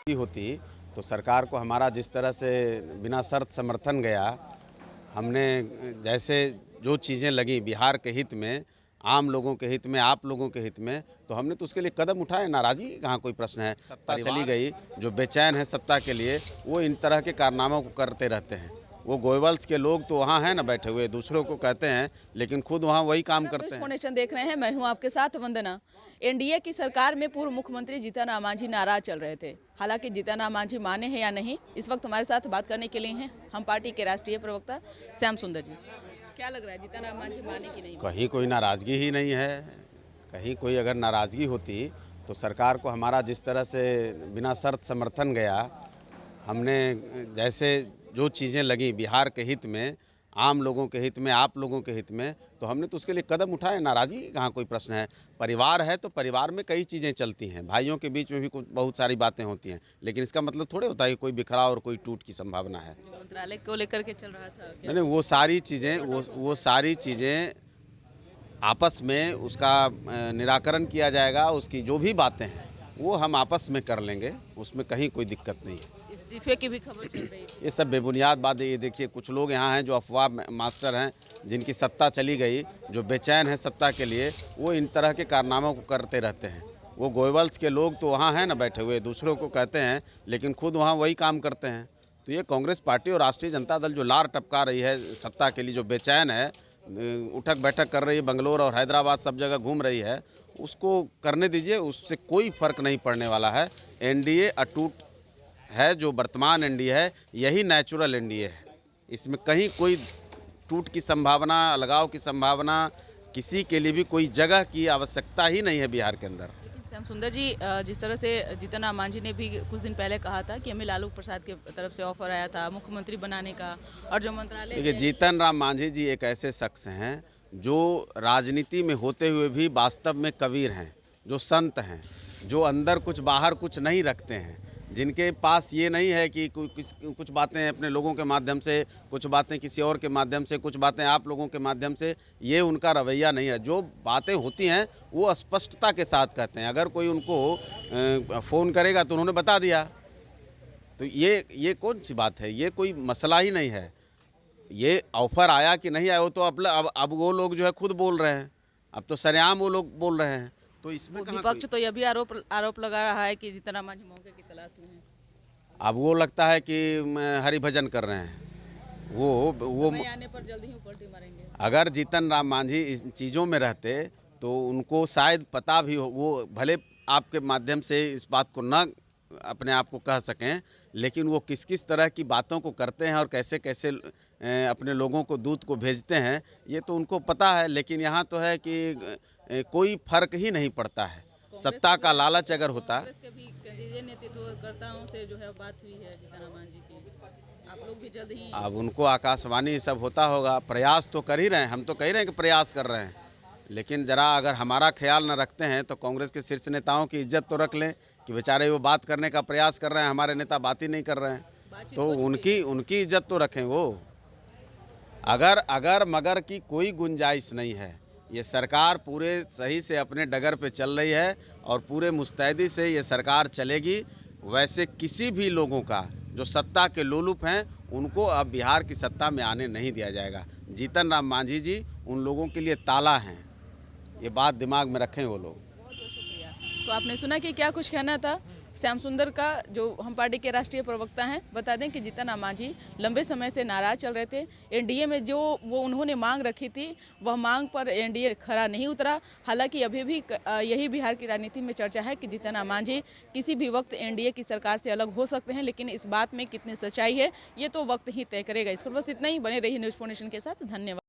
की होती तो सरकार को हमारा जिस तरह से बिना शर्त समर्थन गया, हमने जैसे जो चीज़ें लगी बिहार के हित में, आम लोगों के हित में, आप लोगों के हित में, तो हमने तो उसके लिए कदम उठाए। नाराज़गी कहाँ कोई प्रश्न है। सत्ता चली गई, जो बेचैन है सत्ता के लिए, वो इन तरह के कारनामों को करते रहते हैं। वो गोयवल्स के लोग तो वहाँ हैं ना बैठे हुए, दूसरों को कहते हैं लेकिन खुद वहाँ वही काम करते हैं। फाउंडेशन देख रहे हैं, मैं हूं आपके साथ वंदना। एनडीए की सरकार में पूर्व मुख्यमंत्री जीतन राम मांझी नाराज चल रहे थे। हालांकि जीतन राम मांझी माने हैं या नहीं, इस वक्त हमारे साथ बात करने के लिए हैं हम पार्टी के राष्ट्रीय प्रवक्ता श्याम सुंदर जी। क्या लग रहा है, जीतन राम मांझी माने कि नहीं? कहीं कोई नाराज़गी ही नहीं है। कहीं कोई अगर नाराज़गी होती तो सरकार को हमारा जिस तरह से बिना शर्त समर्थन गया, हमने जैसे जो चीज़ें लगी बिहार के हित में, आम लोगों के हित में, आप लोगों के हित में, तो हमने तो उसके लिए कदम उठाए। नाराज़गी कहाँ कोई प्रश्न है। परिवार है तो परिवार में कई चीज़ें चलती हैं, भाइयों के बीच में भी कुछ बहुत सारी बातें होती हैं, लेकिन इसका मतलब थोड़े होता है कि कोई बिखराव और कोई टूट की संभावना है। मंत्रालय को लेकर के चल रहा था क्या? नहीं, वो सारी चीज़ें आपस में उसका निराकरण किया जाएगा। उसकी जो भी बातें हैं वो हम आपस में कर लेंगे, उसमें कहीं कोई दिक्कत नहीं है। इस्तीफे की भी खबर चल रही है। ये सब बेबुनियाद बात है। ये देखिए, कुछ लोग यहाँ हैं जो अफवाह मास्टर हैं, जिनकी सत्ता चली गई, जो बेचैन है सत्ता के लिए, वो इन तरह के कारनामों को करते रहते हैं। वो गोयवल्स के लोग तो वहाँ हैं ना बैठे हुए, दूसरों को कहते हैं लेकिन खुद वहाँ वही काम करते हैं। तो ये कांग्रेस पार्टी और राष्ट्रीय जनता दल जो लार टपका रही है सत्ता के लिए, जो बेचैन है, उठक बैठक कर रही है, बंगलोर और हैदराबाद सब जगह घूम रही है, उसको करने दीजिए। उससे कोई फर्क नहीं पड़ने वाला है। एनडीए अटूट है, जो वर्तमान एनडीए है यही नेचुरल एनडीए है। इसमें कहीं कोई टूट की संभावना, अलगाव की संभावना, किसी के लिए भी कोई जगह की आवश्यकता ही नहीं है बिहार के अंदर। श्याम सुंदर जी, जिस तरह से जीतन राम मांझी ने भी कुछ दिन पहले कहा था कि हमें लालू प्रसाद की तरफ से ऑफर आया था मुख्यमंत्री बनाने का, और जो मंत्रालय, देखिए, जीतन राम मांझी जी एक ऐसे शख्स हैं जो राजनीति में होते हुए भी वास्तव में कबीर हैं, जो संत हैं, जो अंदर कुछ बाहर कुछ नहीं रखते हैं, जिनके पास ये नहीं है कि कुछ बातें अपने लोगों के माध्यम से, कुछ बातें किसी और के माध्यम से, कुछ बातें आप लोगों के माध्यम से, ये उनका रवैया नहीं है। जो बातें होती हैं वो स्पष्टता के साथ कहते हैं। अगर कोई उनको फ़ोन करेगा तो उन्होंने बता दिया, तो ये कौन सी बात है? ये कोई मसला ही नहीं है। ये ऑफर आया कि नहीं आया, वो तो अब वो लोग जो है खुद बोल रहे हैं। अब तो सरेआम वो लोग बोल रहे हैं, तो इसमें कहाँ विपक्ष तो यह भी आरोप लगा रहा है कि जीतन राम मांझी मौके की तलाश में है। अब वो लगता है कि हरिभजन कर रहे हैं। वो समय आने पर जल्दी ही पलटी मारेंगे। अगर जीतन राम मांझी इस चीज़ों में रहते तो उनको शायद पता भी हो। वो भले आपके माध्यम से इस बात को न अपने आप को कह सकें, लेकिन वो किस किस तरह की बातों को करते हैं और कैसे कैसे अपने लोगों को दूत को भेजते हैं, ये तो उनको पता है। लेकिन यहाँ तो है कि कोई फर्क ही नहीं पड़ता है। सत्ता का लालच अगर होता। कांग्रेस के भी केंद्रीय नेतृत्वकर्ताओं से जो है बात हुई है जीतन राम मांझी की, आप लोग भी जल्द ही। अब उनको आकाशवाणी सब होता होगा, प्रयास तो कर ही रहे हैं। हम तो कह रहे हैं कि प्रयास कर रहे हैं, लेकिन ज़रा अगर हमारा ख्याल न रखते हैं तो कांग्रेस के शीर्ष नेताओं की इज्जत तो रख लें कि बेचारे वो बात करने का प्रयास कर रहे हैं, हमारे नेता बात ही नहीं कर रहे हैं, तो उनकी इज्जत तो रखें। वो अगर मगर की कोई गुंजाइश नहीं है। ये सरकार पूरे सही से अपने डगर पे चल रही है और पूरे मुस्तैदी से ये सरकार चलेगी। वैसे किसी भी लोगों का जो सत्ता के लोलुप हैं, उनको अब बिहार की सत्ता में आने नहीं दिया जाएगा। जीतन राम मांझी जी उन लोगों के लिए ताला हैं, ये बात दिमाग में रखें वो लोग। बहुत शुक्रिया। तो आपने सुना कि क्या कुछ कहना था श्याम सुंदर का, जो हम पार्टी के राष्ट्रीय प्रवक्ता हैं। बता दें कि जीतन राम मांझी लंबे समय से नाराज चल रहे थे। एनडीए में जो वो उन्होंने मांग रखी थी, वह मांग पर एनडीए खरा नहीं उतरा। हालांकि अभी भी यही बिहार की राजनीति में चर्चा है कि जीतन राम मांझी किसी भी वक्त एनडीए की सरकार से अलग हो सकते हैं, लेकिन इस बात में कितनी सच्चाई है ये तो वक्त ही तय करेगा। इस पर बस इतना ही। बने रहिए न्यूज़ फाउंडेशन के साथ। धन्यवाद।